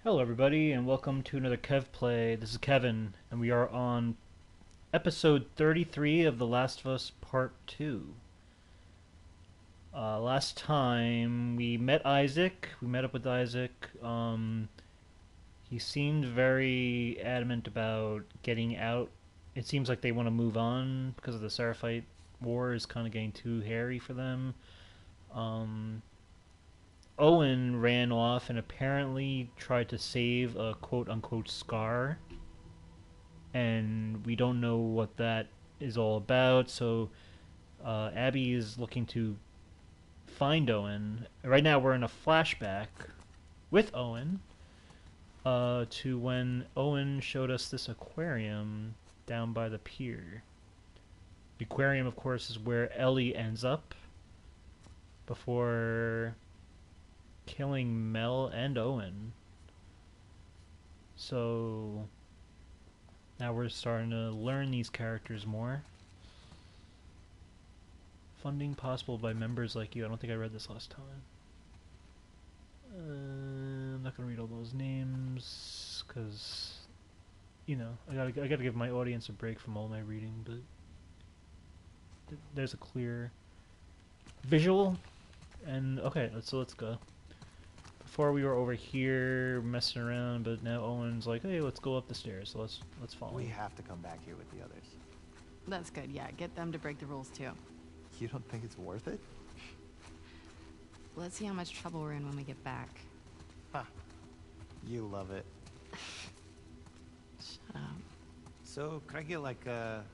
Hello, everybody, and welcome to another Kev Play. This is Kevin, and we are on episode 33 of The Last of Us Part 2. Last time we met Isaac. We met up with Isaac. He seemed very adamant about getting out. It seems like they want to move on because of the Seraphite War is kind of getting too hairy for them. Um, Owen ran off and apparently tried to save a quote unquote scar, and we don't know what that is all about. So Abby is looking to find Owen. Right now, we're in a flashback with Owen to when Owen showed us this aquarium down by the pier. The aquarium, of course, is where Ellie ends up before killing Mel and Owen. So now we're starting to learn these characters more. Funding possible by members like you. I don't think I read this last time. I'm not gonna read all those names because I gotta give my audience a break from all my reading. But there's a clear visual, and okay, let's go. Before we were over here messing around, but now Owen's like, "Hey, let's go up the stairs." So let's follow. We have to come back here with the others. That's good, yeah. Get them to break the rules, too. You don't think it's worth it? Let's see how much trouble we're in when we get back. Huh. You love it. Shut up. So, could I get like a...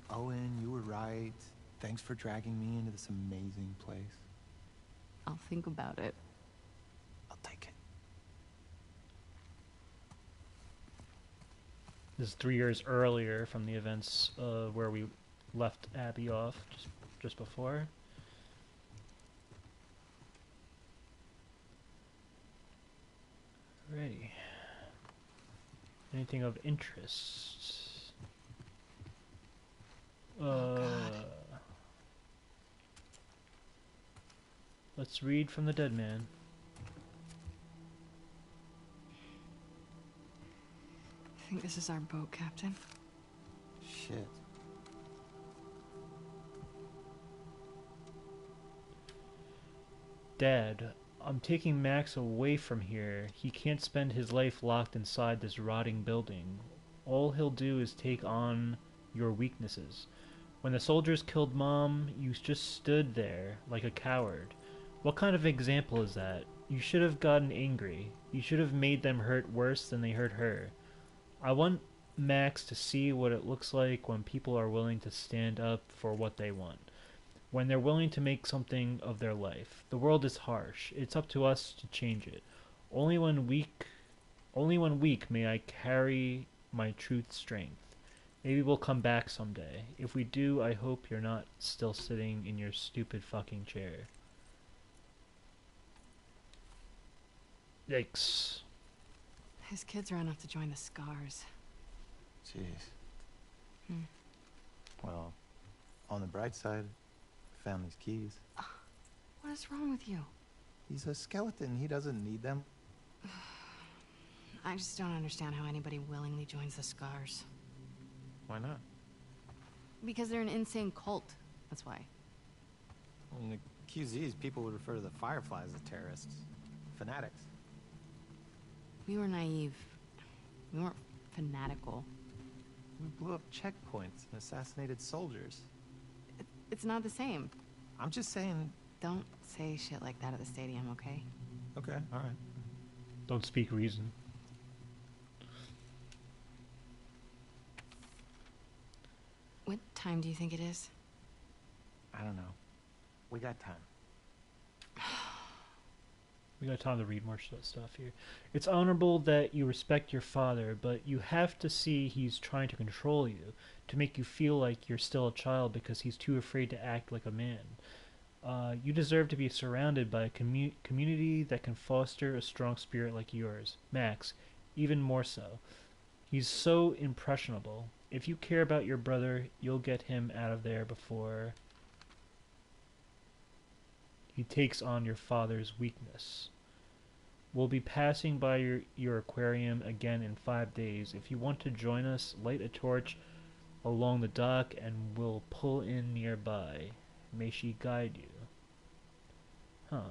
Owen, you were right. Thanks for dragging me into this amazing place. I'll think about it. I'll take it. This is 3 years earlier from the events where we left Abby off just before. Alrighty. Anything of interest? God. Let's read from the dead man. I think this is our boat, Captain. Shit. Dad, I'm taking Max away from here. He can't spend his life locked inside this rotting building. All he'll do is take on your weaknesses. When the soldiers killed Mom, you just stood there like a coward. What kind of example is that? You should have gotten angry. You should have made them hurt worse than they hurt her. I want Max to see what it looks like when people are willing to stand up for what they want. When they're willing to make something of their life. The world is harsh. It's up to us to change it. Only when weak may I carry my truth strength. Maybe we'll come back someday. If we do, I hope you're not still sitting in your stupid fucking chair. Yikes. His kids ran off to join the Scars. Jeez. Hmm. Well, on the bright side, I found these keys. What is wrong with you? He's a skeleton. He doesn't need them. I just don't understand how anybody willingly joins the Scars. Why not? Because they're an insane cult. That's why. In the QZs, people would refer to the Fireflies as terrorists. Fanatics. We were naive. We weren't fanatical. We blew up checkpoints and assassinated soldiers. It's not the same. I'm just saying... Don't say shit like that at the stadium, okay? Okay, alright. Don't speak reason. What time do you think it is? I don't know. We got time. We got time to read more stuff here. It's honorable that you respect your father, but you have to see he's trying to control you, to make you feel like you're still a child because he's too afraid to act like a man. You deserve to be surrounded by a community that can foster a strong spirit like yours. Max, even more so. He's so impressionable. If you care about your brother, you'll get him out of there before he takes on your father's weakness. We'll be passing by your aquarium again in 5 days. If you want to join us, light a torch along the dock and we'll pull in nearby. May she guide you. Huh.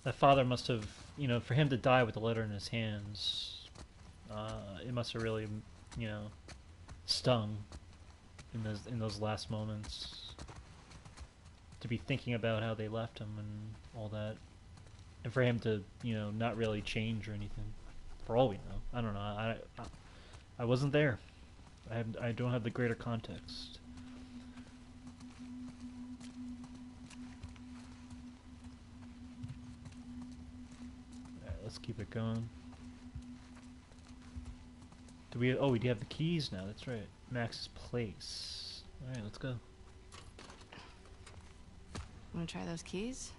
That father must have, for him to die with the letter in his hands, it must have really, stung in those last moments. To be thinking about how they left him and all that, and for him to, not really change or anything. For all we know, I don't know. I wasn't there. I don't have the greater context. Let's keep it going. We do have the keys now, that's right. Max's place. Alright, let's go. Wanna try those keys?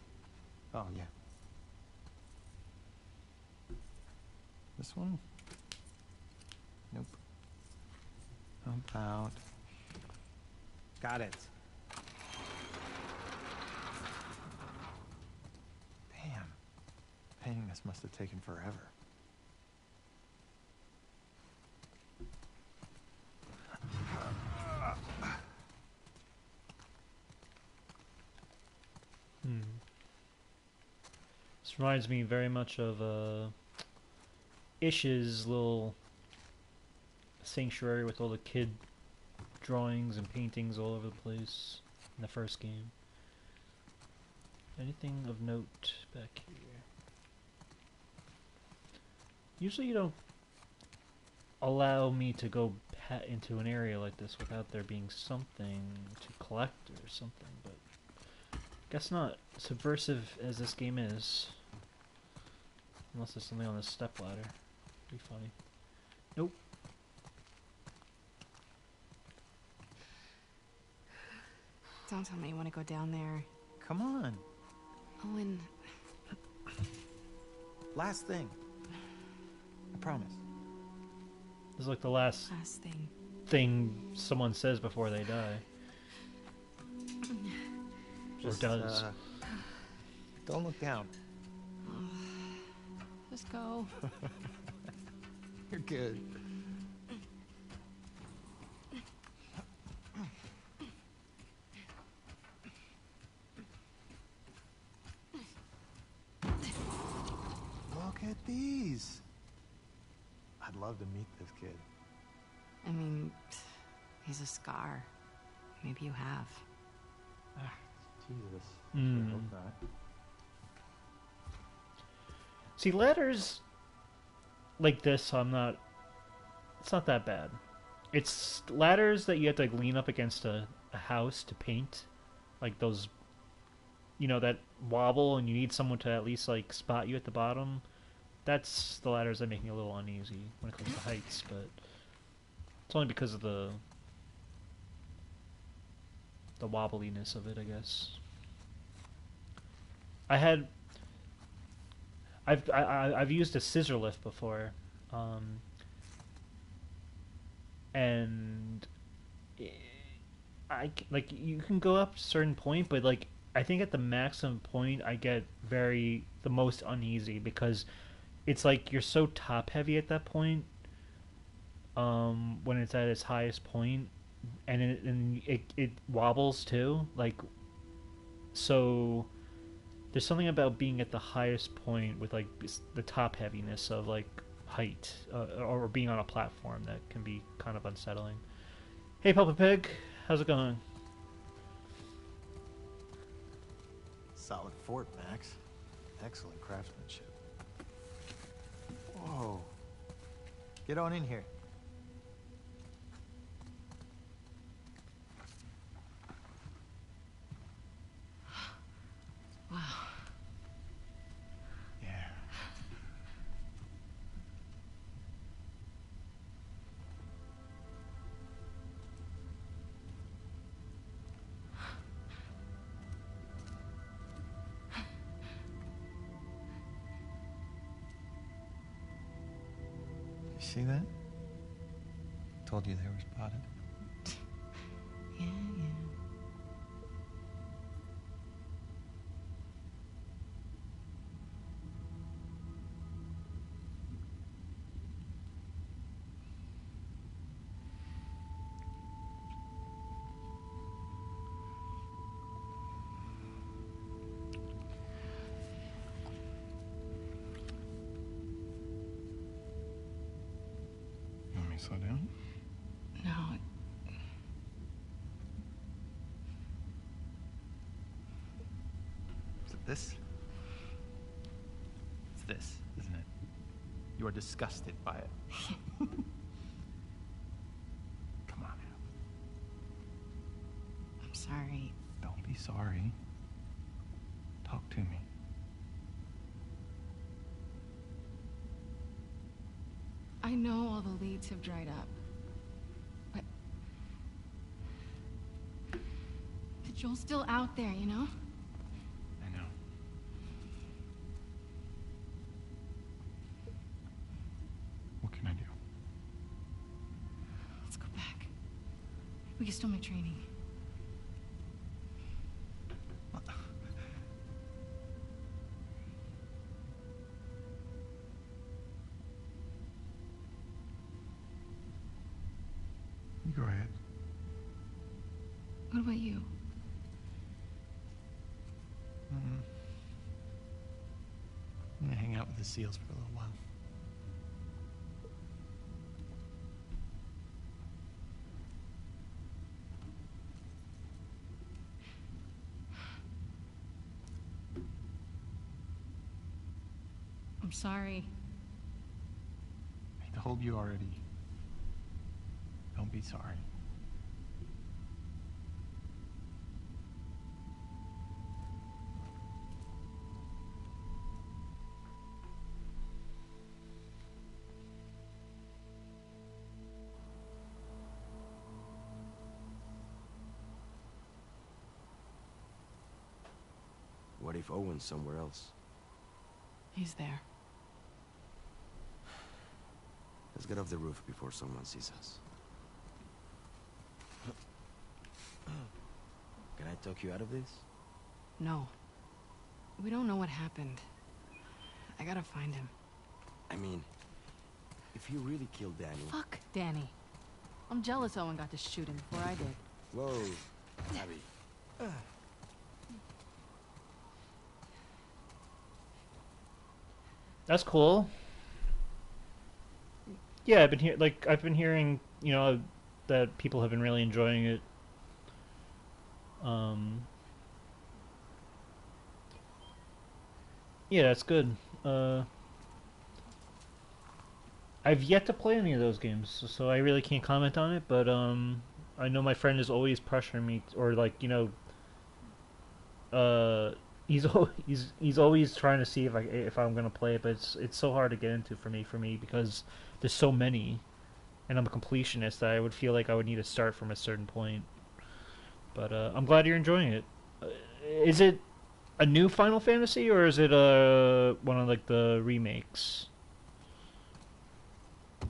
Oh, yeah. This one? Nope. How about... Got it. Damn. Painting this must have taken forever. This reminds me very much of Ish's little sanctuary with all the kid drawings and paintings all over the place in the first game. Anything of note back here? Usually you don't allow me to go into an area like this without there being something to collect or something, but guess not. Subversive as this game is. Unless there's something on this stepladder. Be funny. Nope. Don't tell me you want to go down there. Come on. Owen. Last thing. I promise. This is like the last thing someone says before they die. Just, or does. Don't look down. Just go. You're good. Look at these. I'd love to meet this kid. I mean, he's a scar. Maybe you have. Jesus. Mm. I hope not. See, ladders like this, it's not that bad. It's ladders that you have to like, lean up against a house to paint. Like those, that wobble and you need someone to at least like spot you at the bottom. That's the ladders that make me a little uneasy when it comes to heights, but it's only because of the wobbliness of it, I guess. I've used a scissor lift before, and you can go up to a certain point, but like I think at the maximum point I get the most uneasy because it's like you're so top heavy at that point, when it's at its highest point, and it wobbles too, like so. There's something about being at the highest point with like the top heaviness of like height, or being on a platform that can be kind of unsettling. Hey, Papa Pig, how's it going? Solid fort, Max. Excellent craftsmanship. Whoa. Get on in here. Wow. Yeah. You see that? Told you they were spotted. Yeah, yeah. You want me to slow down? No, Is it this? It's this, isn't it? You are disgusted by it. Come on, Ab. I'm sorry. Don't be sorry. Talk to me. I know all the leads have dried up. But Joel's still out there, you know? I know. What can I do? Let's go back. We can still make training. You go ahead. What about you? I'm gonna hang out with the SEALs for a little while. I'm sorry. I told you already. Don't be sorry. What if Owen's somewhere else? He's there. Let's get off the roof before someone sees us. Can I talk you out of this? No. We don't know what happened. I gotta find him. I mean, if you really killed Danny... Fuck Danny. I'm jealous Owen got to shoot him before I did. Whoa, Abby. That's cool. Yeah, I've been hearing, that people have been really enjoying it. Yeah, that's good. I've yet to play any of those games, so I really can't comment on it, but I know my friend is always pressuring me, or he's always trying to see if I'm gonna play it, but it's so hard to get into for me because there's so many, and I'm a completionist that I would feel like I would need to start from a certain point. But I'm glad you're enjoying it. Is it a new Final Fantasy, or is it one of the remakes?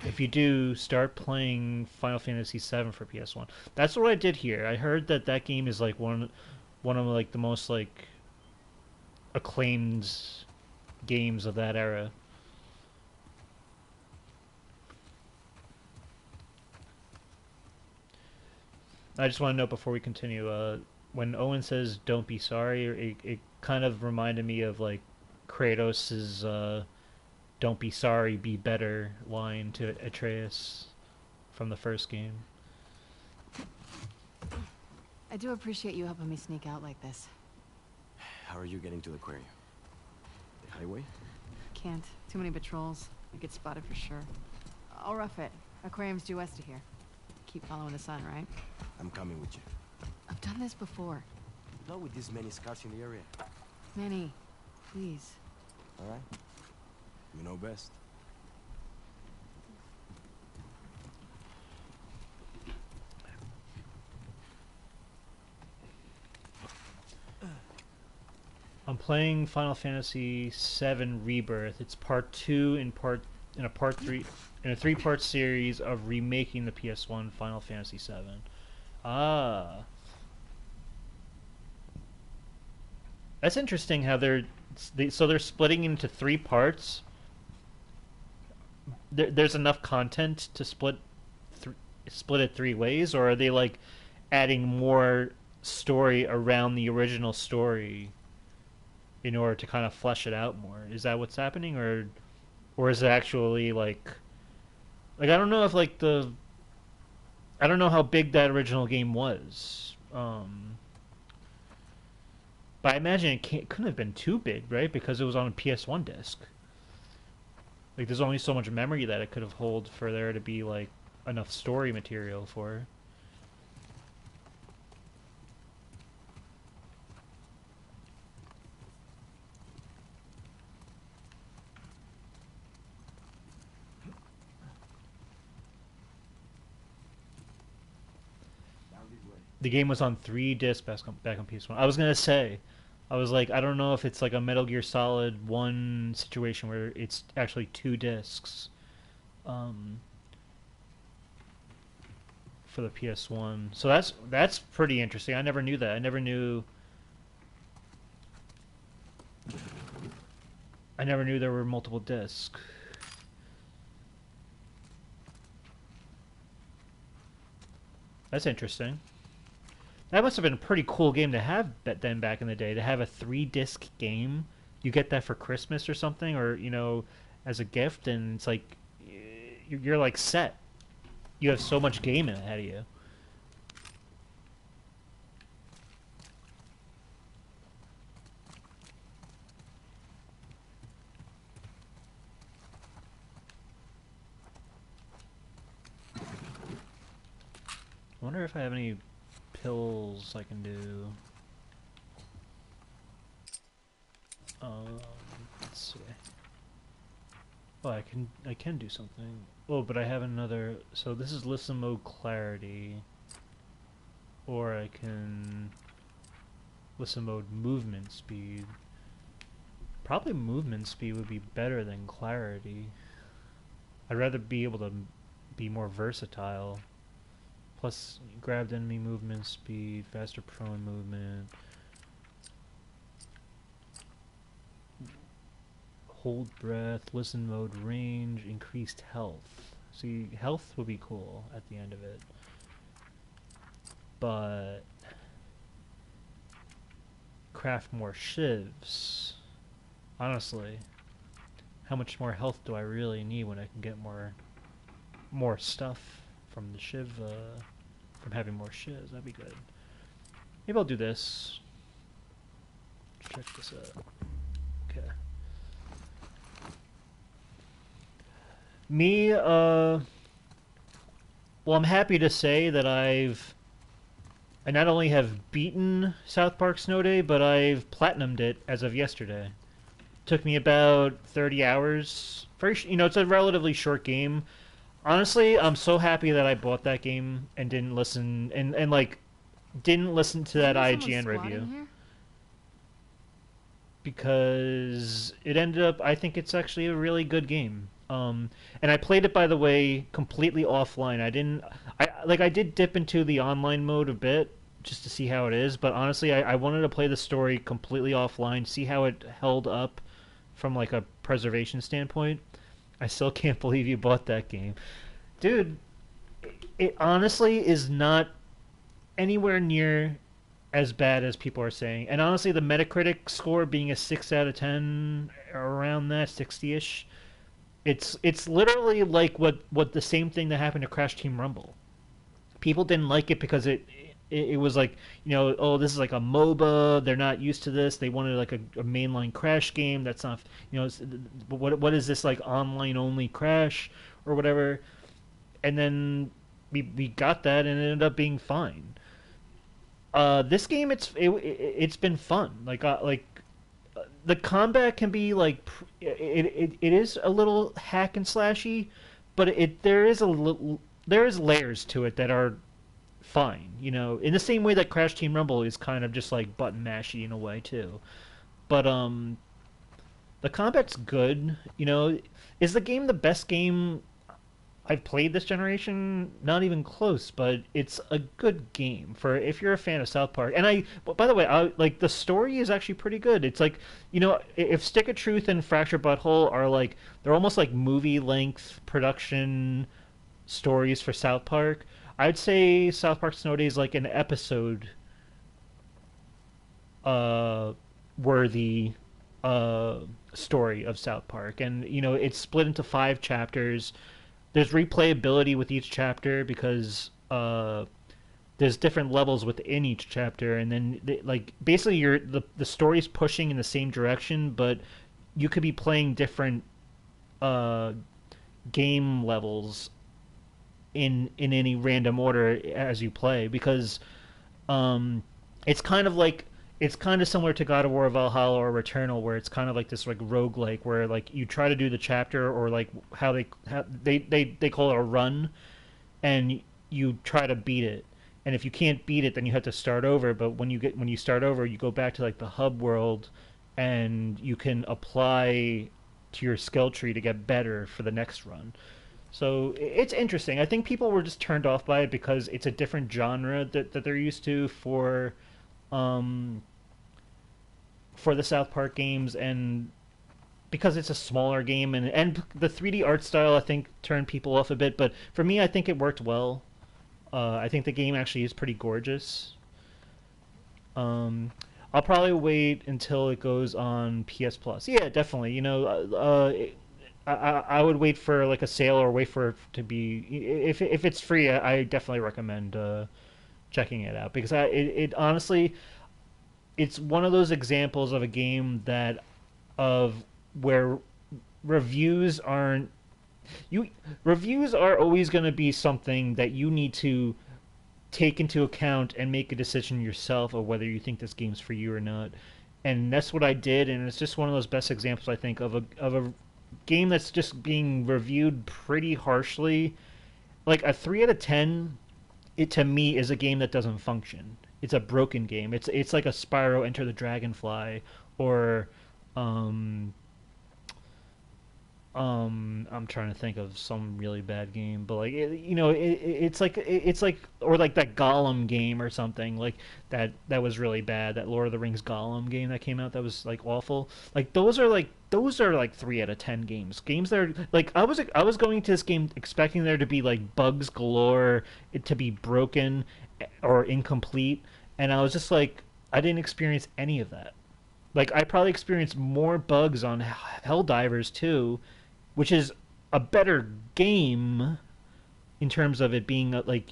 If you do, start playing Final Fantasy VII for PS1. That's what I did here. I heard that game is one of the most acclaimed games of that era. I just want to note before we continue, when Owen says "Don't be sorry," it kind of reminded me of Kratos's "Don't be sorry, be better" line to Atreus from the first game. I do appreciate you helping me sneak out like this. How are you getting to the aquarium? The highway? Can't. Too many patrols. I get spotted for sure. I'll rough it. Aquarium's due west of here. Keep following the sun, right? I'm coming with you. I've done this before. Not with this many scars in the area. Manny, please. All right? You know best. I'm playing Final Fantasy VII Rebirth. It's part 2 in a part 3. in a three-part series of remaking the PS1 Final Fantasy VII. Ah, that's interesting. How they're splitting into three parts. There's enough content to th- split it three ways, or are they like adding more story around the original story in order to kind of flesh it out more? Is that what's happening, or is it actually like I don't know if like the I don't know how big that original game was. But I imagine couldn't have been too big, right? Because it was on a PS1 disc. Like, there's only so much memory that it could have hold for there to be like enough story material for. The game was on three discs back on PS1. I was gonna say, I was like, I don't know if it's like a Metal Gear Solid 1 situation where it's actually two discs, um, for the PS1. So that's pretty interesting. I never knew that. I never knew there were multiple discs. That's interesting. That must have been a pretty cool game to have then back in the day. To have a three-disc game, you get that for Christmas or something, or as a gift, and it's like you're like set. You have so much gaming ahead of you. I wonder if I have any pills I can do. Let's see. Oh, I can do something. Oh, but I have another. So this is listen mode clarity, or I can listen mode movement speed. Probably movement speed would be better than clarity. I'd rather be able to be more versatile. Plus, grabbed enemy movement speed, faster prone movement. Hold breath, listen mode range, increased health. See, health would be cool at the end of it. But craft more shivs. Honestly, how much more health do I really need when I can get more stuff from the shiv, from having more shivs? That'd be good. Maybe I'll do this. Check this out. Okay. Me, well, I'm happy to say that I not only have beaten South Park Snow Day, but I've platinumed it as of yesterday. Took me about 30 hours. It's a relatively short game. Honestly, I'm so happy that I bought that game and didn't listen and like didn't listen to that IGN review. Because it ended up, I think it's actually a really good game. And I played it, by the way, completely offline. I did dip into the online mode a bit just to see how it is, but honestly, I wanted to play the story completely offline, see how it held up from like a preservation standpoint. I still can't believe you bought that game. Dude, it honestly is not anywhere near as bad as people are saying. And honestly, the Metacritic score being a 6 out of 10, around that, 60-ish, it's literally like what the same thing that happened to Crash Team Rumble. People didn't like it because it was like, oh, this is like a MOBA. They're not used to this. They wanted like a mainline Crash game. That's not, what is this, like online only Crash or whatever? And then we got that and it ended up being fine. This game, it's been fun. The combat can be like it is a little hack and slashy, but there is layers to it that are fine. In the same way that Crash Team Rumble is kind of just like button mashy in a way too. But the combat's good. Is the game the best game I've played this generation, not even close, but it's a good game for if you're a fan of South Park. And by the way, like the story is actually pretty good. It's like, if Stick of Truth and Fractured Butthole are like they're almost like movie length production stories for South Park. I'd say South Park Snow Day is like an episode uh worthy uh story of South Park, and it's split into 5 chapters. There's replayability with each chapter because there's different levels within each chapter, and then like basically the story's pushing in the same direction, but you could be playing different uh, game levels in any random order as you play because um, it's kind of like it's kind of similar to God of War Valhalla or Returnal, where it's kind of like this like roguelike where like you try to do the chapter or like how they call it a run, and you try to beat it. And if you can't beat it, then you have to start over. But when you start over, you go back to like the hub world, and you can apply to your skill tree to get better for the next run. So it's interesting. I think people were just turned off by it because it's a different genre that they're used to um, for the South Park games, and because it's a smaller game, and the 3D art style I think turned people off a bit. But for me, I think it worked well. I think the game actually is pretty gorgeous. Um, I'll probably wait until it goes on PS Plus. Yeah, definitely. I would wait for like a sale or wait for it to be if it's free. I definitely recommend checking it out because it honestly it's one of those examples of a game that of where reviews aren't you reviews are always going to be something that you need to take into account and make a decision yourself of whether you think this game's for you or not. And that's what I did, and it's just one of those best examples I think of a game that's just being reviewed pretty harshly. Like a 3 out of 10, it to me is a game that doesn't function. It's a broken game. It's like a Spyro Enter the Dragonfly or um I'm trying to think of some really bad game, but like it's like or like that Gollum game or something like that was really bad. That Lord of the Rings Gollum game that came out that was like awful. Like those are like 3 out of 10 games. Games that are like I was going to this game expecting there to be like bugs galore, it to be broken or incomplete, and I was just like I didn't experience any of that. Like I probably experienced more bugs on Helldivers 2, which is a better game in terms of it being like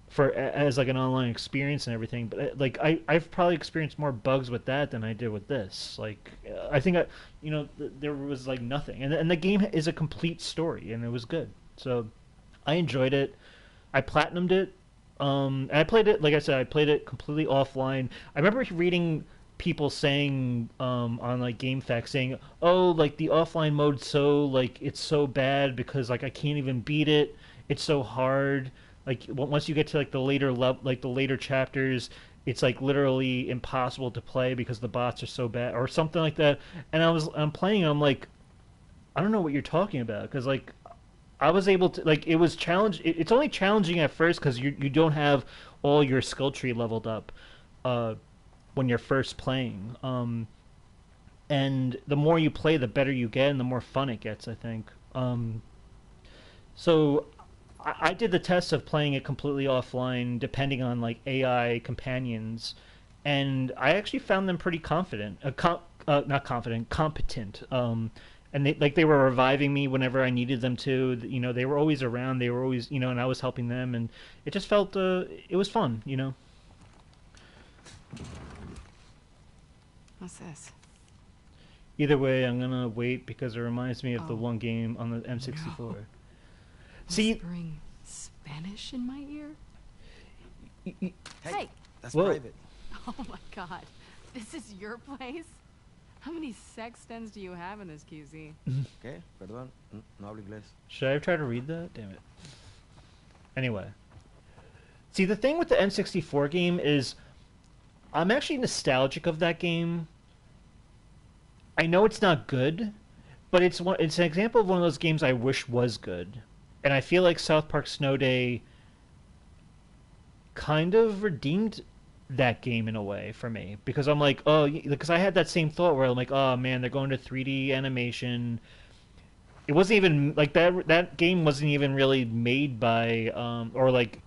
for as like an online experience and everything. But like I've probably experienced more bugs with that than I did with this. Like I think there was like nothing, and the game is a complete story, and it was good. So I enjoyed it. I platinumed it. And I played it, like I said, I played it completely offline. I remember reading people saying on like GameFAQs saying, "Oh, like the offline mode, so like it's so bad because like I can't even beat it. It's so hard. Like once you get to like the later chapters, it's like literally impossible to play because the bots are so bad or something like that." And I'm playing, I'm like, I don't know what you're talking about because like I was able to like it was challenge. It's only challenging at first because you don't have all your skill tree leveled up uh, when you're first playing. And the more you play, the better you get, and the more fun it gets. I think. So I did the test of playing it completely offline, depending on like AI companions, and I actually found them pretty confident. Not confident, competent. And they were reviving me whenever I needed them to. They were always around. They were always and I was helping them, and it just felt it was fun. What's this? Either way, I'm gonna wait because it reminds me of the Oh. one game on the M64. No. See, Whispering Spanish in my ear? Hey, Hey! that's Whoa. private. Oh my god. This is your place? How many sextons do you have in this QZ? ¿Qué? Perdón, no hablo inglés. should I try to read that? Damn it. Anyway, see the thing with the N64 game is I'm actually nostalgic of that game. I know it's not good, but it's an example of one of those games I wish was good. and I feel like South Park Snow Day kind of redeemed that game in a way for me because I'm like, oh, because I had that same thought where I'm like, oh man, they're going to 3D animation. It wasn't even like that. That game wasn't even really made by or like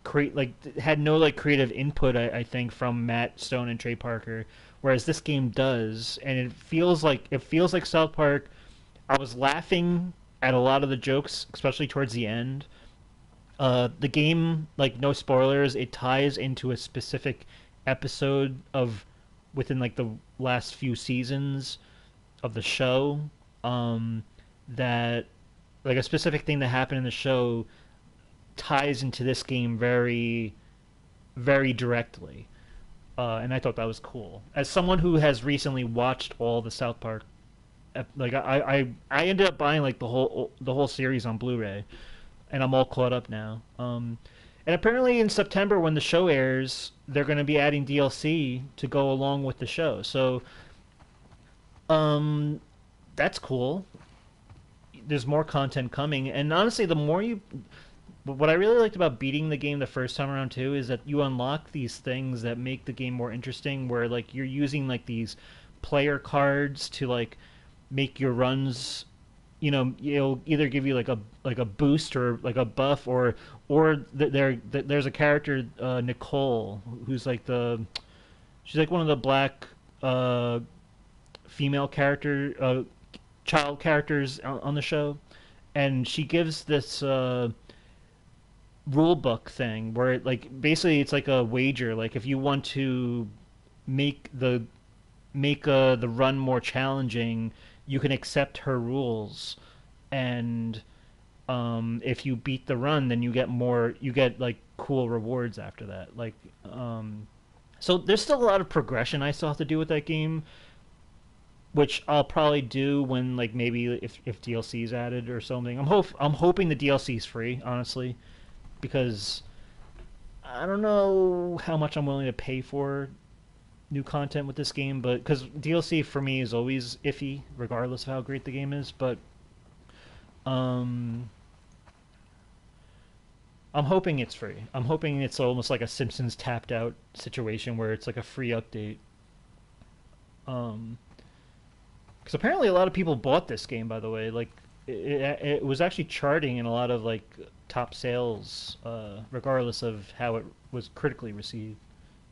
create like had no like creative input. I think from Matt Stone and Trey Parker, whereas this game does, and it feels like South Park. I was laughing at a lot of the jokes, especially towards the end. The game, like no spoilers, it ties into a specific episode of within like the last few seasons of the show. Um, that like a specific thing that happened in the show ties into this game very, very directly. And I thought that was cool. As someone who has recently watched all the South Park, like I ended up buying like the whole series on Blu-ray, and I'm all caught up now. And apparently in September when the show airs, they're going to be adding DLC to go along with the show. So, um, that's cool. There's more content coming, and honestly, the more you, what I really liked about beating the game the first time around too is that you unlock these things that make the game more interesting. Where like you're using like these player cards to like make your runs, it'll either give you like a boost or like a buff there's a character, Nicole, who's like she's like one of the black uh female character child characters on the show, and she gives this rule book thing where like basically it's like a wager, like if you want to make the run more challenging, you can accept her rules, and if you beat the run, then you get like cool rewards after that. Like, so there's still a lot of progression I still have to do with that game, which I'll probably do when like maybe if DLC is added or something. I'm hoping the DLC is free, honestly, because I don't know how much I'm willing to pay for new content with this game, but because DLC for me is always iffy, regardless of how great the game is. But um, I'm hoping it's free. I'm hoping it's almost like a Simpsons tapped out situation where it's like a free update. Um, because apparently a lot of people bought this game. By the way, like it was actually charting in a lot of like top sales, regardless of how it was critically received.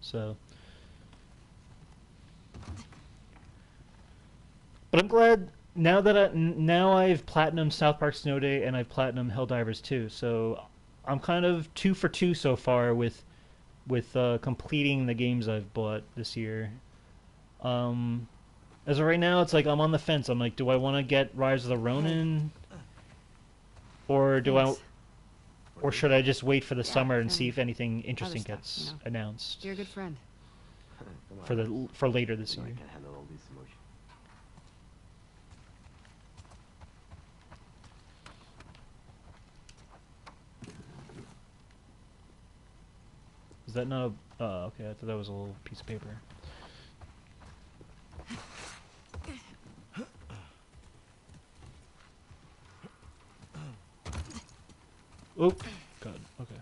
So. But I'm glad now I've platinum South Park Snow Day and I've platinum Helldivers 2. So I'm kind of 2 for 2 so far with completing the games I've bought this year. Um, as of right now, it's like I'm on the fence. I'm like, do I want to get Rise of the Ronin, or Thanks. or should I just wait for the Yeah, summer and see and if anything other interesting stuff, gets announced You're a good friend. Come on. for later this You know I year? can't handle all these emotions. Is that not a? Oh, okay. I thought that was a little piece of paper. Oh, God. Okay.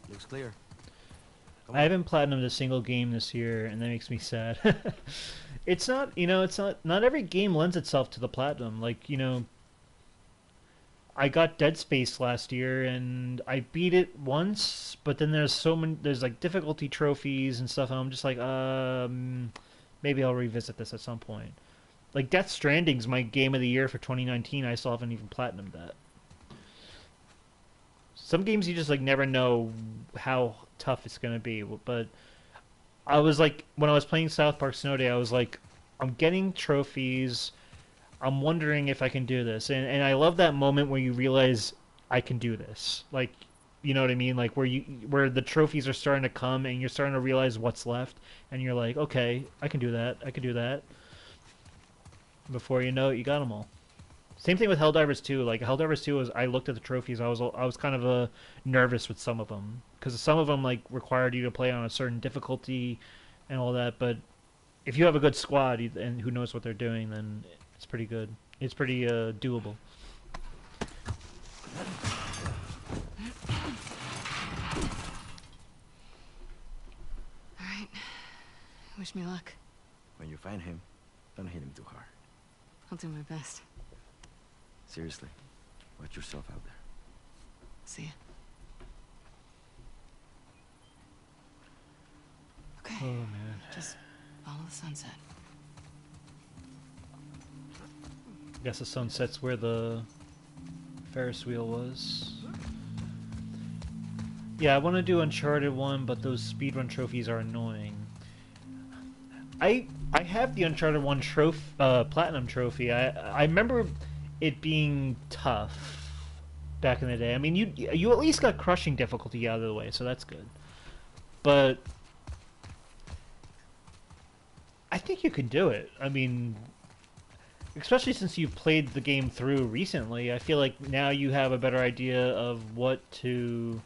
Looks clear. Come I on. haven't platinumed a single game this year, and that makes me sad. It's not, not every game lends itself to the platinum. Like, I got Dead Space last year, and I beat it once, but then there's like difficulty trophies and stuff, and I'm just like, maybe I'll revisit this at some point. Like Death Stranding's my game of the year for 2019. I still haven't even platinumed that. Some games you just like never know how tough it's gonna be, but I was like, when I was playing South Park Snow Day, I was like, I'm getting trophies. I'm wondering if I can do this, and I love that moment where you realize I can do this. Like, you know what I mean? Like where the trophies are starting to come, and you're starting to realize what's left, and you're like, okay, I can do that. I can do that. Before you know it, you got them all. Same thing with Helldivers 2. Like Helldivers 2 was, I looked at the trophies. I was kind of nervous with some of them because some of them like required you to play on a certain difficulty and all that. But if you have a good squad and who knows what they're doing, then it's pretty good. It's pretty doable. All right. Wish me luck. When you find him, don't hit him too hard. I'll do my best. Seriously, watch yourself out there. See ya. Okay. Oh man. Just follow the sunset. I guess the sunset's where the Ferris wheel was. Yeah, I want to do Uncharted 1, but those speedrun trophies are annoying. I have the Uncharted 1 platinum trophy. I remember it being tough back in the day. I mean, you at least got crushing difficulty out of the way, so that's good. But I think you can do it. I mean, especially since you've played the game through recently, I feel like now you have a better idea of what to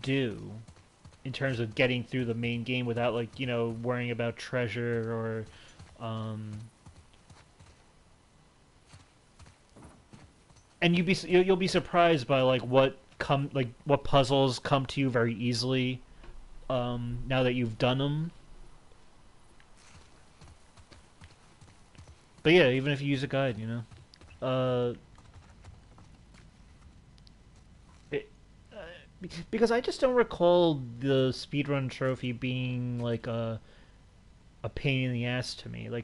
do in terms of getting through the main game without, like, you know, worrying about treasure or and you'll be surprised by like what puzzles come to you very easily now that you've done them. But yeah, even if you use a guide, you know. Because I just don't recall the speedrun trophy being like a pain in the ass to me. Like,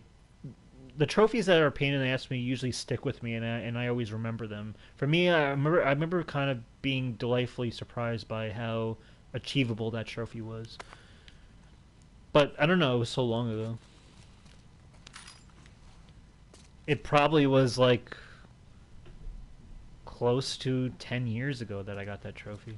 the trophies that are a pain in the ass to me usually stick with me, and I always remember them. For me, I remember kind of being delightfully surprised by how achievable that trophy was. But I don't know, it was so long ago. It probably was like close to 10 years ago that I got that trophy.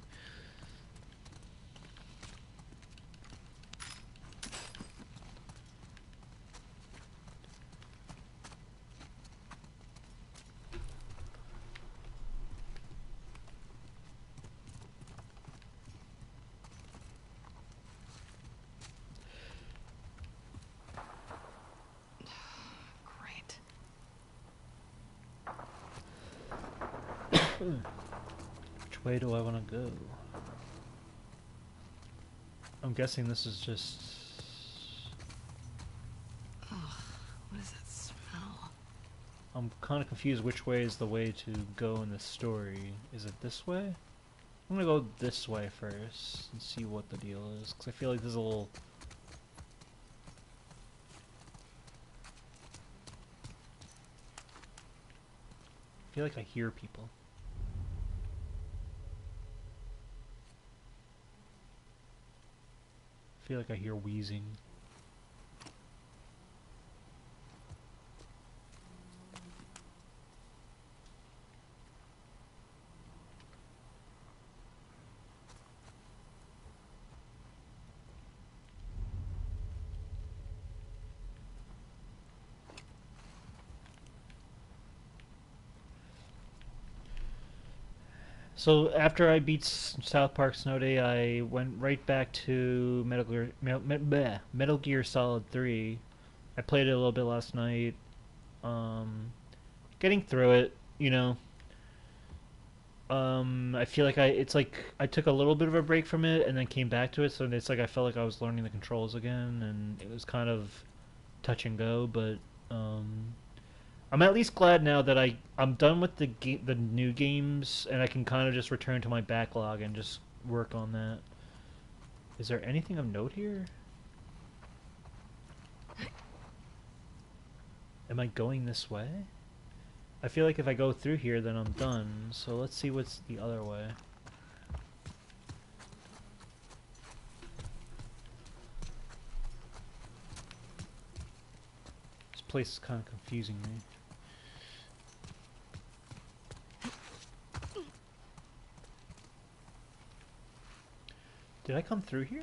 Great. Which way do I want to go? I'm guessing this is just... Ugh, what is that smell? I'm kind of confused which way is the way to go in this story. Is it this way? I'm gonna go this way first and see what the deal is, because I feel like there's a little... I feel like I hear people. I feel like I hear wheezing. So after I beat South Park Snow Day, I went right back to Metal Gear Solid 3. I played it a little bit last night. Getting through it, you know. I feel like it's like I took a little bit of a break from it and then came back to it, so it's like I felt like I was learning the controls again, and it was kind of touch and go, but I'm at least glad now that I'm done with the new games, and I can kind of just return to my backlog and just work on that. Is there anything of note here? Am I going this way? I feel like if I go through here, then I'm done. So let's see what's the other way. This place is kind of confusing me. Did I come through here?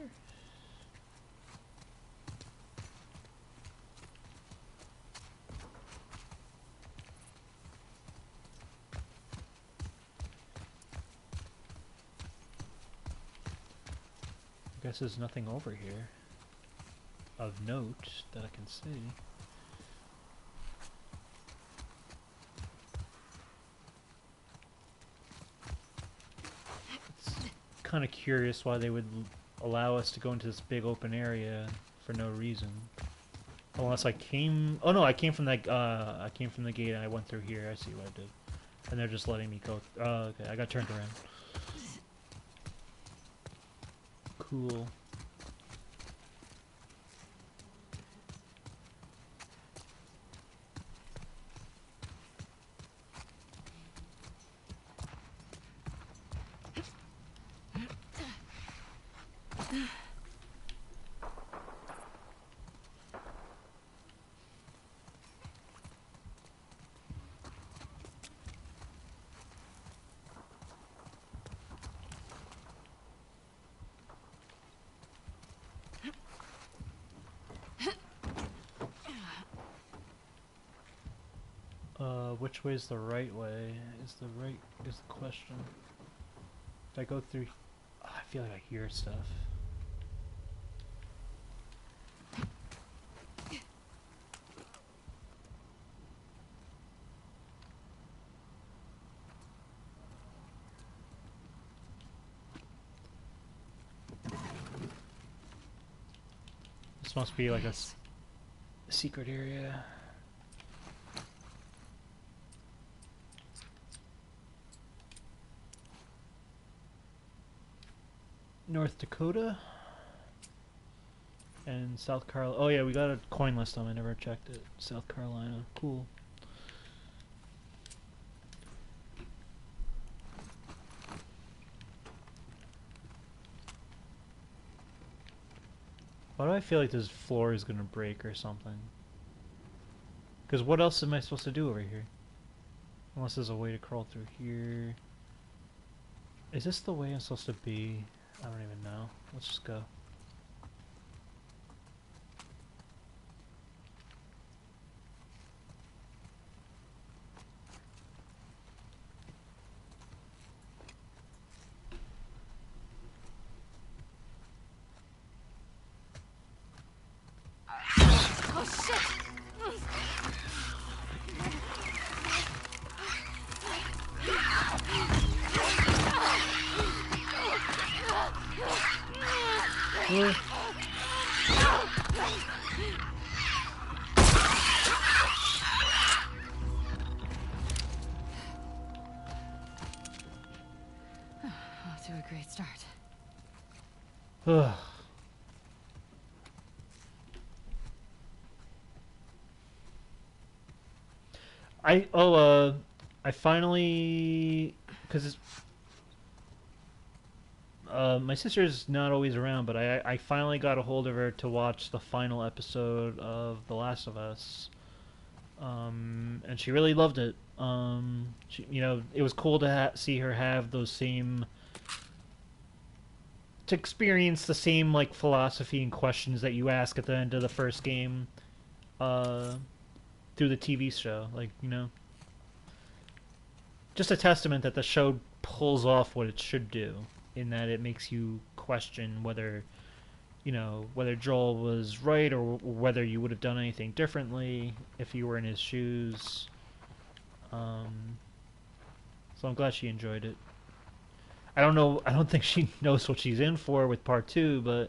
I guess there's nothing over here. of note that I can see. It's kind of curious why they would allow us to go into this big open area for no reason. Unless I came... Oh no, I came from that, I came from the gate and I went through here. I see what I did. And they're just letting me go. Oh, okay, I got turned around. Cool. Which way is the right way? Is the question. If I go through... Oh, I feel like I hear stuff. This must be like a secret area. North Dakota and South Carolina. Oh yeah, we got a coin list on. I never checked it. South Carolina, cool. Why do I feel like this floor is gonna break or something? Because what else am I supposed to do over here? Unless there's a way to crawl through here. Is this the way I'm supposed to be? I don't even know. Let's just go. Oh shit! Off to a great start. Ugh. I finally, because my sister's not always around, but I finally got a hold of her to watch the final episode of The Last of Us, and she really loved it. She, you know, it was cool to see her have those same, to experience the same like philosophy and questions that you ask at the end of the first game, through the TV show, like, you know. Just a testament that the show pulls off what it should do, in that it makes you question whether, you know, whether Joel was right or whether you would have done anything differently if you were in his shoes. So I'm glad she enjoyed it. I don't know, I don't think she knows what she's in for with part 2, but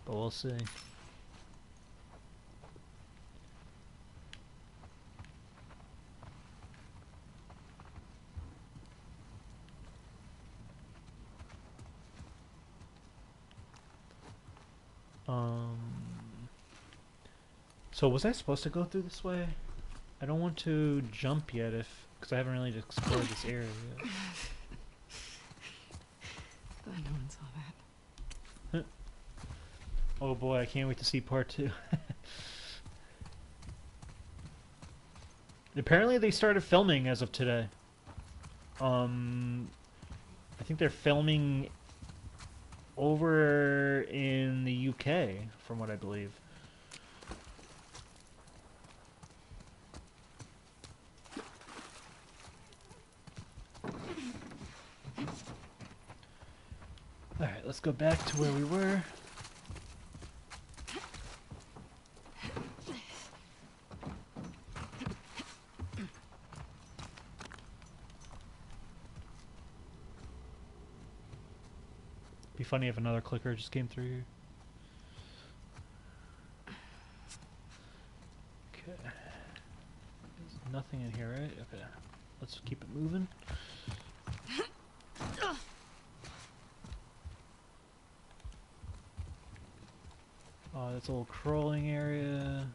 we'll see. So was I supposed to go through this way? I don't want to jump yet, because I haven't really explored this area yet. Glad no one saw that. Oh boy, I can't wait to see part 2. Apparently they started filming as of today. I think they're filming over in the UK, from what I believe. Alright, let's go back to where we were. Be funny if another clicker just came through here. Okay. There's nothing in here, right? Okay. Let's keep it moving. That's a little crawling area.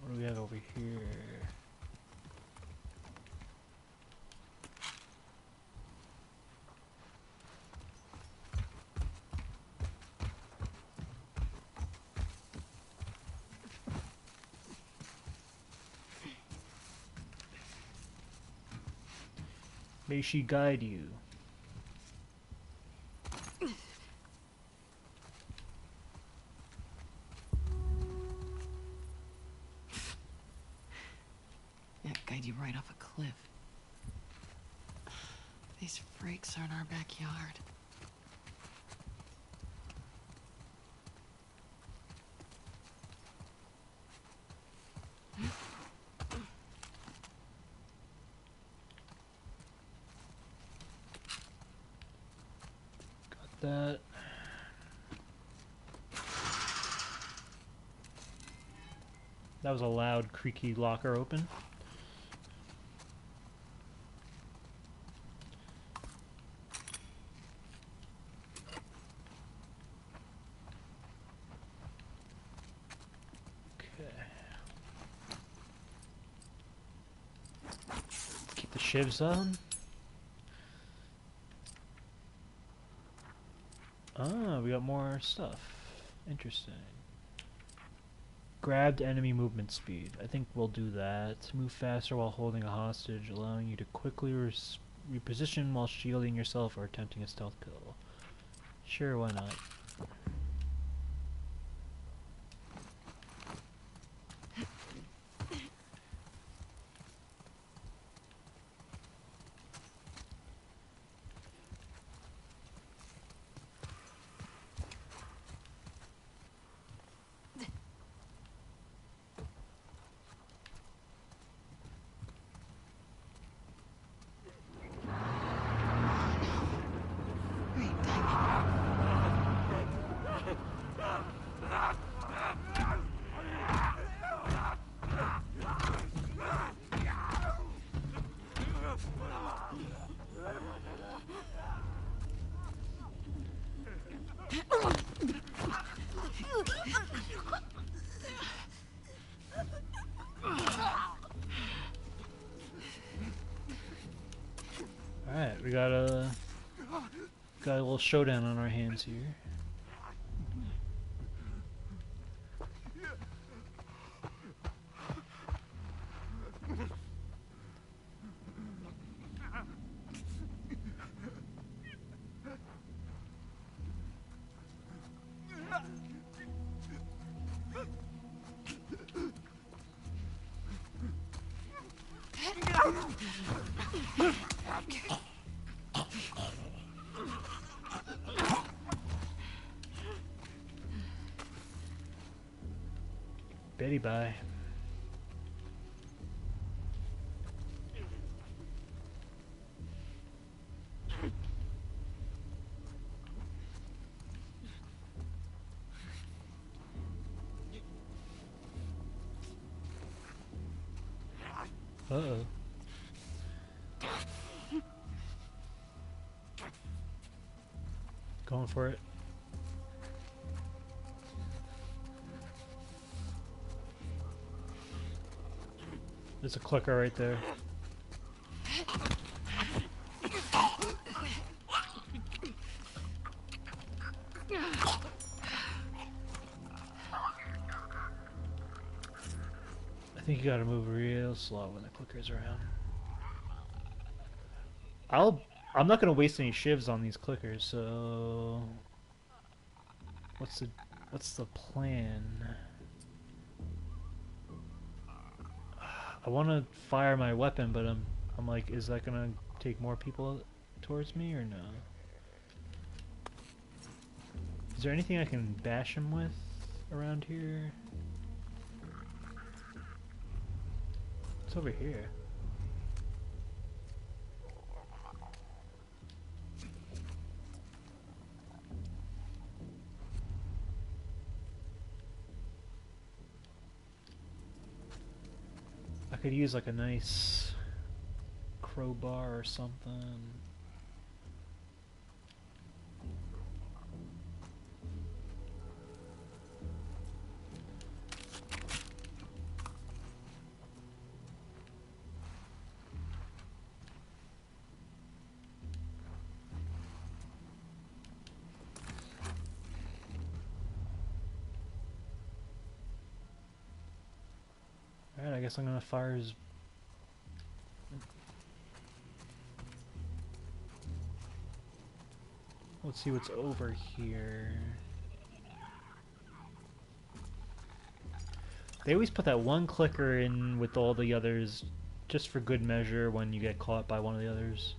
What do we have over here? May she guide you. Yeah, guide you right off a cliff. These freaks are in our backyard. Got that. That was a loud, creaky locker open. Okay. Keep the shivs on. Ah, we got more stuff. Interesting. Grabbed enemy movement speed. I think we'll do that. Move faster while holding a hostage, allowing you to quickly reposition while shielding yourself or attempting a stealth kill. Sure, why not? Great timing. Alright, we got a little showdown on our hands here. Betty bye. Uh-oh. Going for it. There's a clicker right there. I think you gotta move real slow when the clicker's around. I'm not gonna waste any shivs on these clickers, so what's the plan? I want to fire my weapon, but I'm like, is that gonna take more people towards me or no? Is there anything I can bash him with around here? It's over here. I could use like a nice crowbar or something. Alright, I guess I'm gonna fire his... Let's see what's over here. They always put that one clicker in with all the others just for good measure when you get caught by one of the others.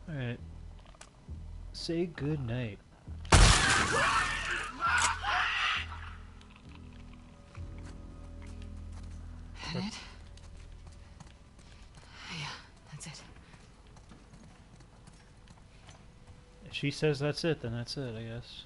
Alright. Say good night. That it? Yeah, that's it. If she says that's it, then that's it, I guess.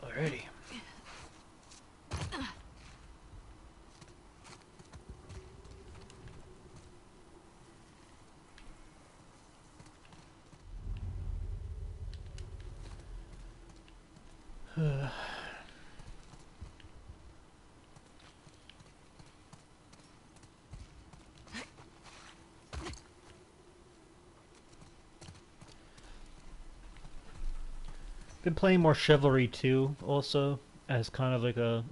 Alrighty. Been playing more Chivalry 2 also as kind of like a...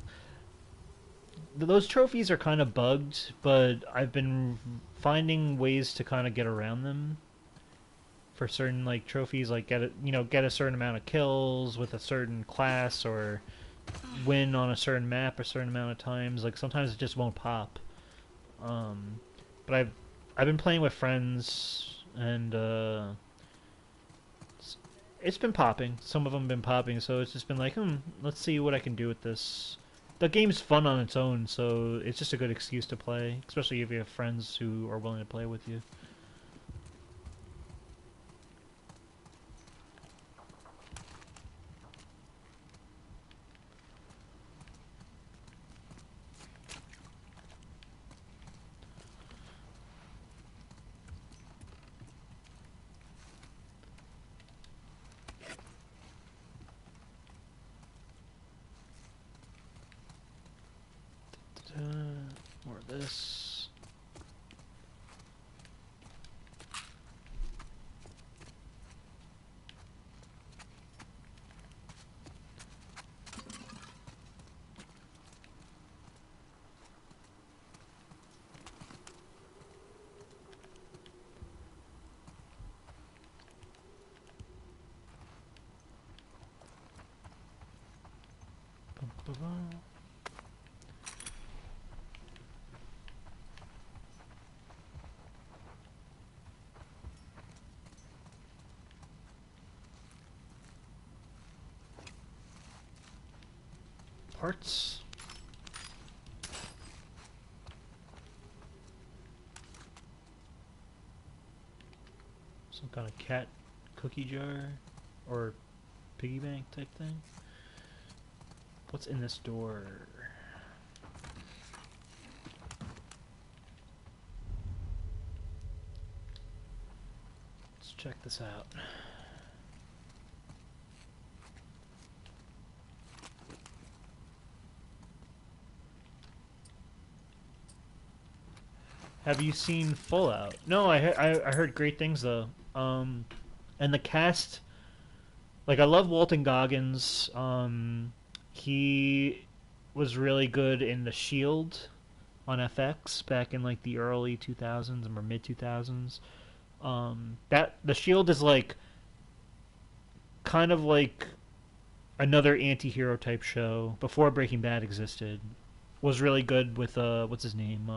Those trophies are kind of bugged, but I've been finding ways to kind of get around them for certain like trophies, like get a certain amount of kills with a certain class, or win on a certain map a certain amount of times. Like sometimes it just won't pop. But I've been playing with friends, and it's been popping. Some of them have been popping, so it's just been like, let's see what I can do with this. The game's fun on its own, so it's just a good excuse to play, especially if you have friends who are willing to play with you. More of this. Bum, bum, bum. Parts. Some kind of cat cookie jar or piggy bank type thing. What's in this door? Let's check this out. Have you seen Fallout? No, I heard great things though. And the cast, like I love Walton Goggins. He was really good in The Shield on FX back in like the early 2000s or mid 2000s. That The Shield is like kind of like another anti-hero type show before Breaking Bad existed. Was really good with what's his name?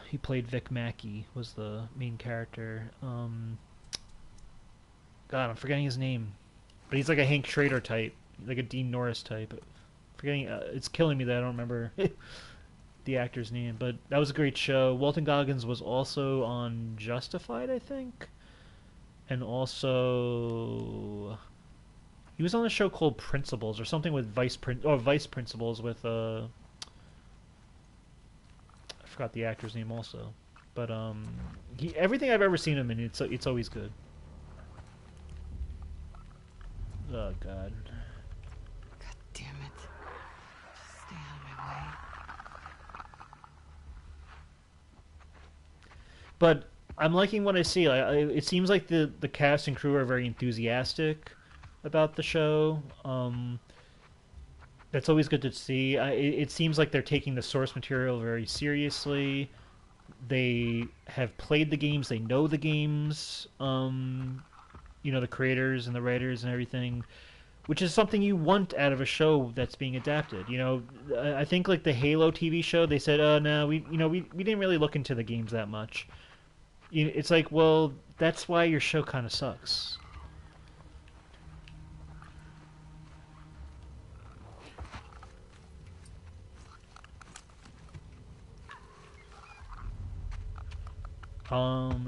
He played Vic Mackey, was the main character. God, I'm forgetting his name, but he's like a Hank Schrader type, like a Dean Norris type. Forgetting, it's killing me that I don't remember the actor's name, but that was a great show. Walton Goggins was also on Justified, I think, and also he was on a show called Principals or something with Vice Principals with I forgot the actor's name also, but everything I've ever seen him in, it's always good. Oh God. God damn it. Just stay out of my way. But I'm liking what I see. It seems like the cast and crew are very enthusiastic about the show. That's always good to see. It seems like they're taking the source material very seriously. They have played the games. They know the games. The creators and the writers and everything, which is something you want out of a show that's being adapted. I think like the Halo TV show, they said, no, we didn't really look into the games that much. It's like, well, that's why your show kind of sucks.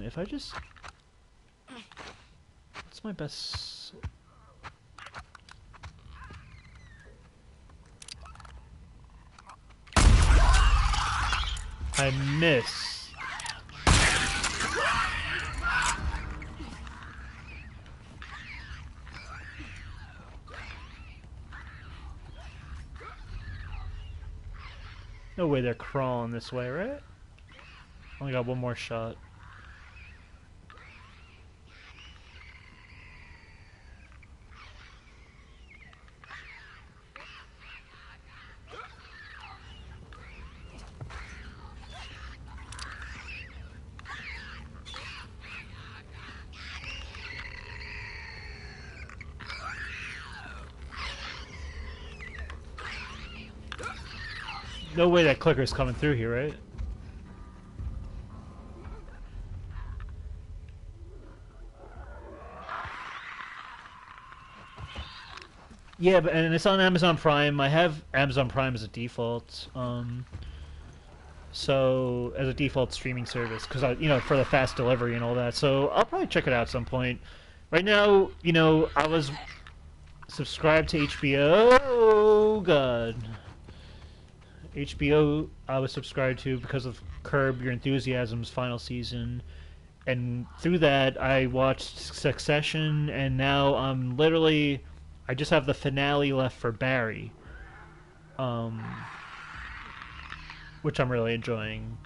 If I just... What's my best... I miss. No way they're crawling this way, right? Only got one more shot. No way that clicker's coming through here, right? Yeah, and it's on Amazon Prime. I have Amazon Prime as a default, so as a default streaming service, because for the fast delivery and all that. So I'll probably check it out at some point. Right now, I was subscribed to HBO. Oh God. HBO I was subscribed to because of Curb Your Enthusiasm's final season, and through that I watched Succession, and now I just have the finale left for Barry, which I'm really enjoying.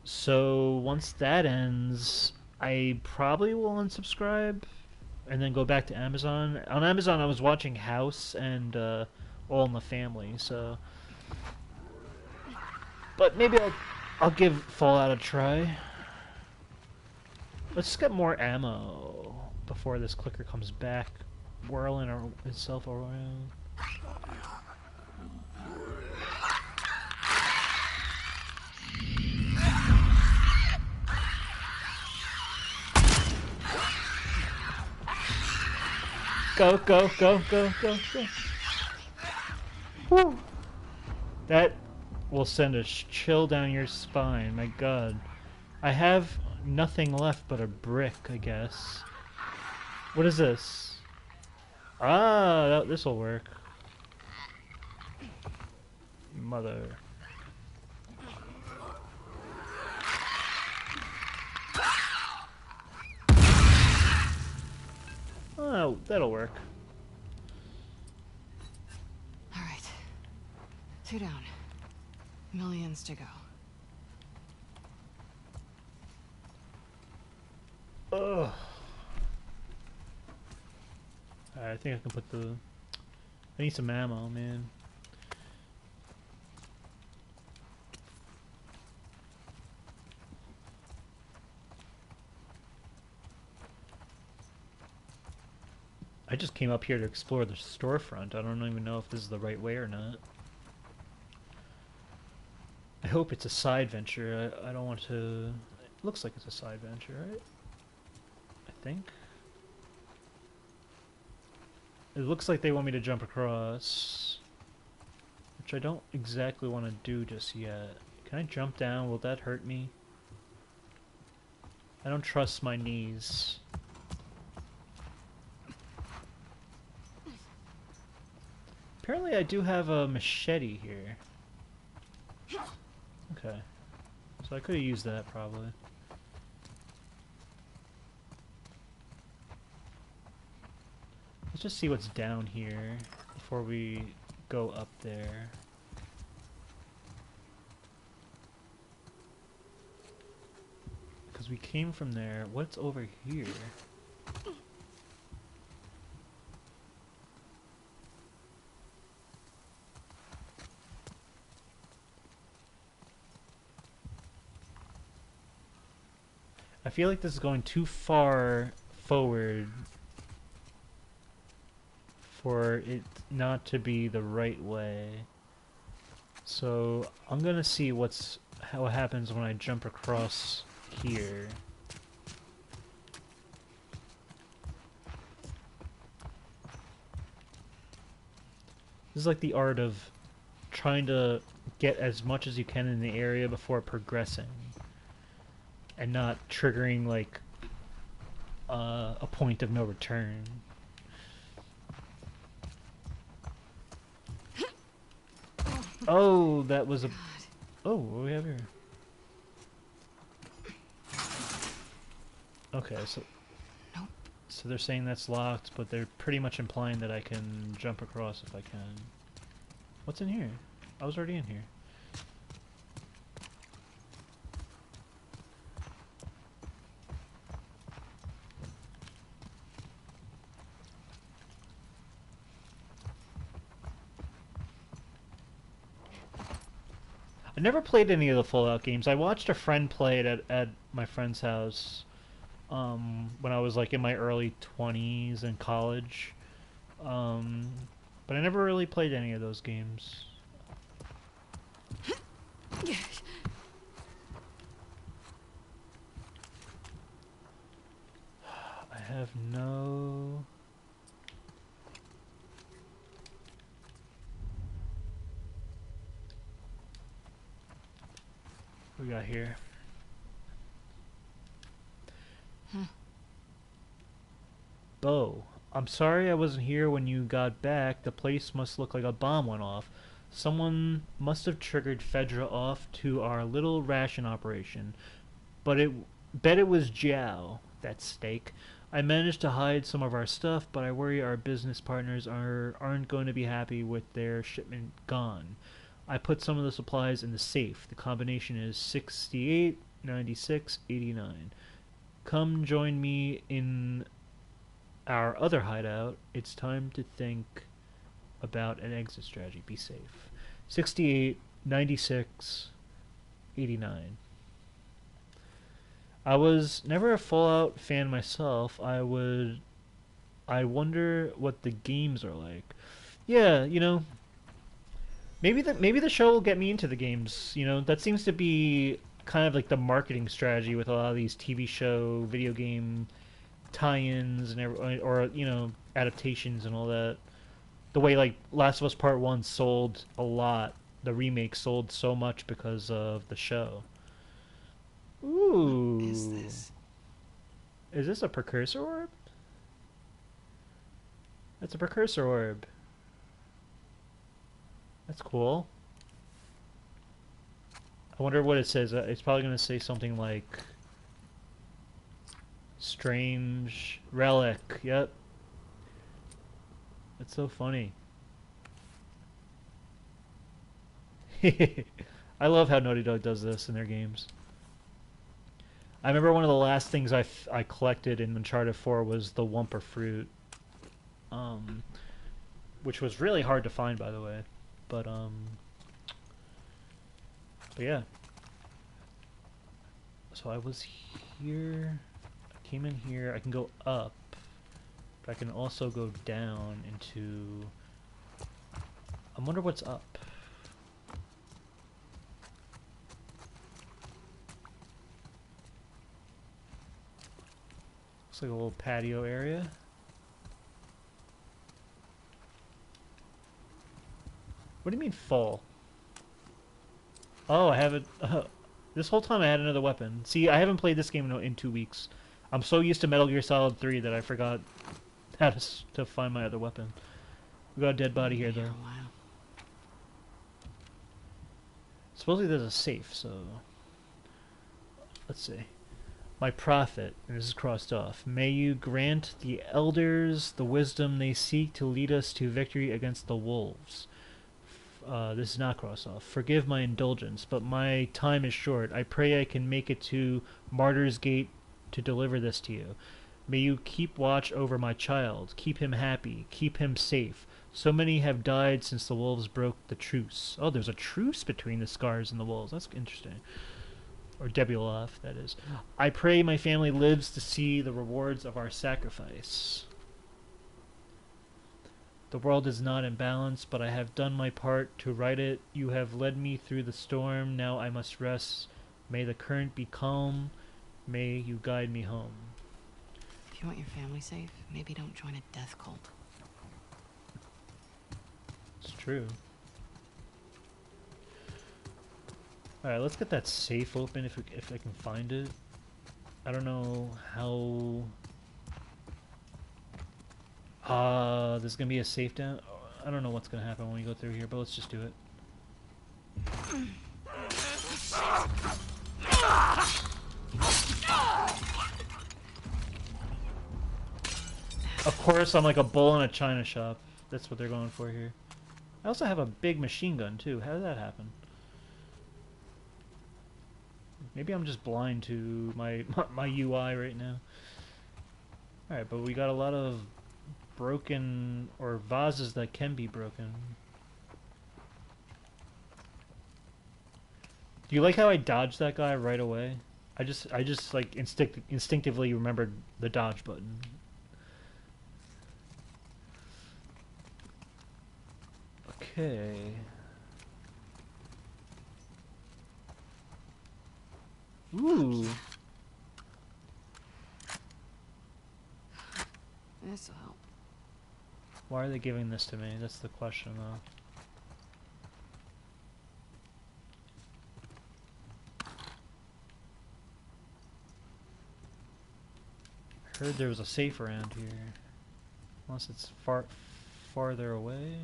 So once that ends, I probably will unsubscribe and then go back to Amazon. On Amazon I was watching House and All in the Family, so... But maybe I'll give Fallout a try. Let's get more ammo before this clicker comes back, whirling itself around. Go, go, go, go, go, go. Woo! That will send a chill down your spine, my God. I have nothing left but a brick, I guess. What is this? Ah, this'll work. Mother. Oh, that'll work. All right. 2 down. Millions to go. Ugh. Alright, I think I can put the... I need some ammo, man. I just came up here to explore the storefront. I don't even know if this is the right way or not. I hope it's a side venture. I don't want to... It looks like it's a side venture, right? I think. It looks like they want me to jump across, which I don't exactly want to do just yet. Can I jump down? Will that hurt me? I don't trust my knees. Apparently I do have a machete here. Okay. So I could have used that probably. Let's just see what's down here before we go up there. Because we came from there. What's over here? I feel like this is going too far forward for it not to be the right way. So I'm gonna see what happens when I jump across here. This is like the art of trying to get as much as you can in the area before progressing. And not triggering, like, a point of no return. Oh, that was a... Oh, what do we have here? Okay, so... So they're saying that's locked, but they're pretty much implying that I can jump across if I can. What's in here? I was already in here. I never played any of the Fallout games. I watched a friend play it at my friend's house when I was like in my early 20s in college. But I never really played any of those games. I have no... What we got here? Bo, I'm sorry I wasn't here when you got back. The place must look like a bomb went off. Someone must have triggered Fedra off to our little ration operation. But bet it was Jiao, that steak. I managed to hide some of our stuff, but I worry our business partners aren't going to be happy with their shipment gone. I put some of the supplies in the safe. The combination is 68, 96, 89. Come join me in our other hideout. It's time to think about an exit strategy. Be safe. 68, 96, 89. I was never a Fallout fan myself. I wonder what the games are like. Yeah, you know, maybe the show will get me into the games. You know, that seems to be kind of like the marketing strategy with a lot of these TV show, video game tie-ins and or you know, adaptations and all that. The way like Last of Us Part 1 sold a lot, the remake sold so much because of the show. Ooh. What is this? Is this a precursor orb? That's a precursor orb. That's cool. I wonder what it says. It's probably going to say something like strange relic. Yep. That's so funny. I I love how Naughty Dog does this in their games. I remember one of the last things I collected in Uncharted 4 was the Wumper fruit, which was really hard to find, by the way. But yeah. So I was here. I came in here. I can go up, but I can also go down into. I wonder what's up. Looks like a little patio area. What do you mean fall? Oh, I have it. This whole time I had another weapon. See, I haven't played this game in 2 weeks. I'm so used to Metal Gear Solid 3 that I forgot how to find my other weapon. We got a dead body here, though. Supposedly there's a safe, so... Let's see. My prophet, and this is crossed off. May you grant the elders the wisdom they seek to lead us to victory against the wolves. This is not crossed off. Forgive my indulgence, but my time is short. I pray I can make it to Martyr's Gate to deliver this to you. May you keep watch over my child. Keep him happy. Keep him safe. So many have died since the wolves broke the truce. Oh, there's a truce between the Scars and the wolves. That's interesting. Or Debuloff, that is. I pray my family lives to see the rewards of our sacrifice. The world is not in balance, but I have done my part to right it. You have led me through the storm. Now I must rest. May the current be calm. May you guide me home. If you want your family safe, maybe don't join a death cult. It's true. Alright, let's get that safe open if I can find it. I don't know how... there's gonna be a safe down. I don't know what's gonna happen when we go through here, but let's just do it. Of course, I'm like a bull in a china shop. That's what they're going for here. I also have a big machine gun too. How did that happen? Maybe I'm just blind to my UI right now. Alright, but we got a lot of broken, or vases that can be broken. Do you like how I dodged that guy right away? I just like instinctively remembered the dodge button. Okay. Ooh. This'll help. Why are they giving this to me? That's the question, though. I heard there was a safe around here. Unless it's farther away.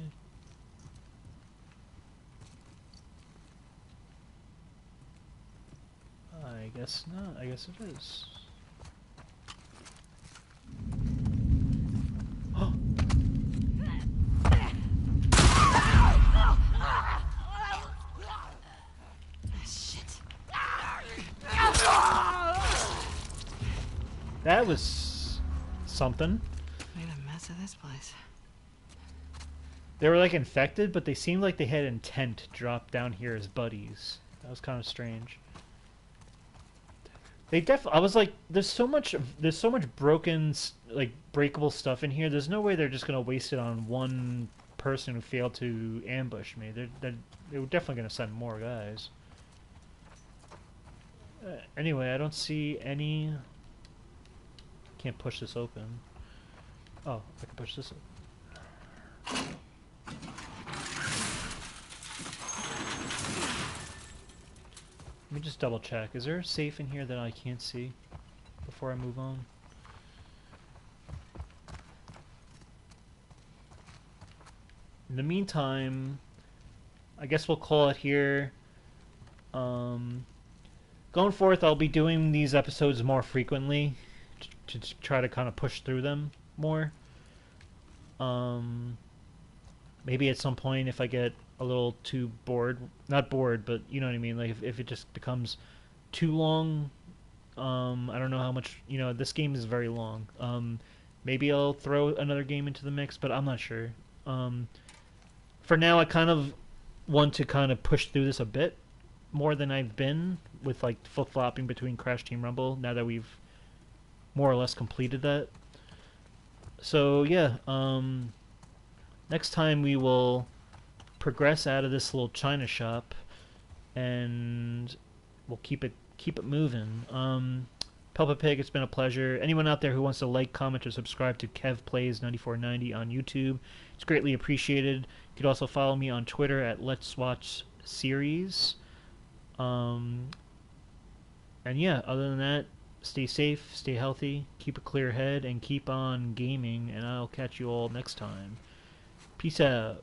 I guess not. I guess it is. That was something. Made a mess of this place. They were like infected, but they seemed like they had intent to drop down here as buddies. That was kind of strange. They I was like, there's so much broken, like breakable stuff in here. There's no way they're just gonna waste it on one person who failed to ambush me. They were definitely gonna send more guys. Anyway, I don't see any. Can't push this open. Oh, I can push this open. Let me just double check. Is there a safe in here that I can't see before I move on? In the meantime, I guess we'll call it here. Going forth, I'll be doing these episodes more frequently to try to kind of push through them more. maybe at some point if I get a little too bored, not bored, but you know what I mean, like if it just becomes too long, I don't know how much, this game is very long. Maybe I'll throw another game into the mix, but I'm not sure. For now, I kind of want to kind of push through this a bit more than I've been with like flip-flopping between Crash Team Rumble now that we've more or less completed that. So yeah, next time we will progress out of this little China shop and we'll keep it moving. Pelpa Pig, it's been a pleasure. Anyone out there who wants to like, comment, or subscribe to Kev Plays 9490 on YouTube, it's greatly appreciated. You could also follow me on Twitter at Let's Watch Series. And yeah, other than that, stay safe, stay healthy, keep a clear head, and keep on gaming, and I'll catch you all next time. Peace out.